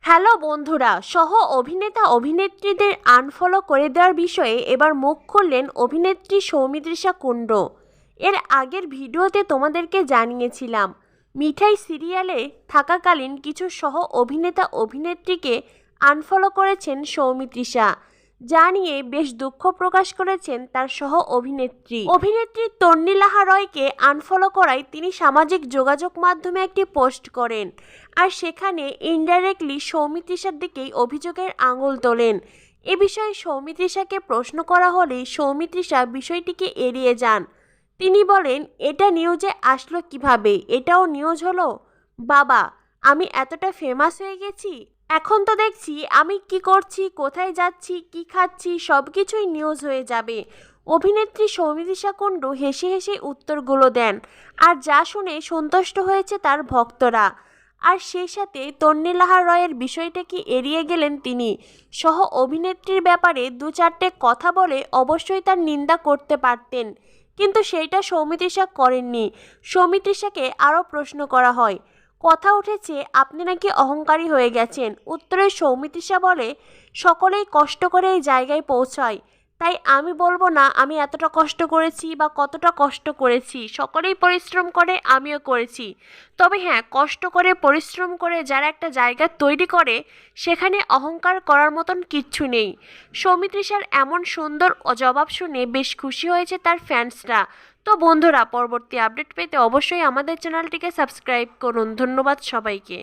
Hello বন্ধুরা, সহ অভিনেতা অভিনেত্রীদের আনফলো করে দেওয়ার বিষয়ে এবার মুখ খুললেন অভিনেত্রী সৌমিত্রিষা কুণ্ডু। এর আগের ভিডিওতে তোমাদেরকে জানিয়েছিলাম মিঠাই সিরিয়ালে থাকাকালীন কিছু সহ অভিনেতা অভিনেত্রীকে আনফলো করেছেন সৌমিত্রিষা, যা নিয়ে বেশ দুঃখ প্রকাশ করেছেন তার সহ অভিনেত্রী তন্নি লাহা রয়কে আনফলো করায় তিনি সামাজিক যোগাযোগ মাধ্যমে একটি পোস্ট করেন, আর সেখানে ইনডাইরেক্টলি সৌমিত্রিষার দিকেই অভিযোগের আঙুল তোলেন। এ বিষয়ে সৌমিত্রিষাকে প্রশ্ন করা হলেই সৌমিত্রিষা বিষয়টিকে এড়িয়ে যান। তিনি বলেন, এটা নিউজে আসলো কিভাবে? এটাও নিউজ হলো? বাবা, আমি এতটা ফেমাস হয়ে গেছি, এখন তো দেখছি আমি কি করছি, কোথায় যাচ্ছি, কি খাচ্ছি, সব কিছুই নিউজ হয়ে যাবে। অভিনেত্রী সৌমিত্রিষা কুণ্ডু হেসে হেসে উত্তরগুলো দেন, আর যা শুনে সন্তুষ্ট হয়েছে তার ভক্তরা। আর সেই সাথে তন্নি লাহা রয়ের বিষয়টাকে এড়িয়ে গেলেন তিনি। সহ অভিনেত্রীর ব্যাপারে দু চারটে কথা বলে অবশ্যই তার নিন্দা করতে পারতেন, কিন্তু সেইটা সৌমিত্রিষা করেননি। সৌমিত্রিষাকে আরও প্রশ্ন করা হয়, কথা উঠেছে আপনি নাকি অহংকারী হয়ে গেছেন। উত্তরে সৌমিত্রিষা বলে, সকলেই কষ্ট করে এই জায়গায় পৌঁছায়, তাই আমি বলবো না আমি এতটা কষ্ট করেছি বা কতটা কষ্ট করেছি। সকলেই পরিশ্রম করে, আমিও করেছি। তবে হ্যাঁ, কষ্ট করে পরিশ্রম করে যারা একটা জায়গা তৈরি করে, সেখানে অহংকার করার মতন কিচ্ছু নেই। সৌমিত্রিষার এমন সুন্দর জবাব শুনে বেশ খুশি হয়েছে তার ফ্যান্সরা। তো বন্ধুরা, পরবর্তী আপডেট পেতে অবশ্যই আমাদের চ্যানেলটিকে সাবস্ক্রাইব করুন। ধন্যবাদ সবাইকে।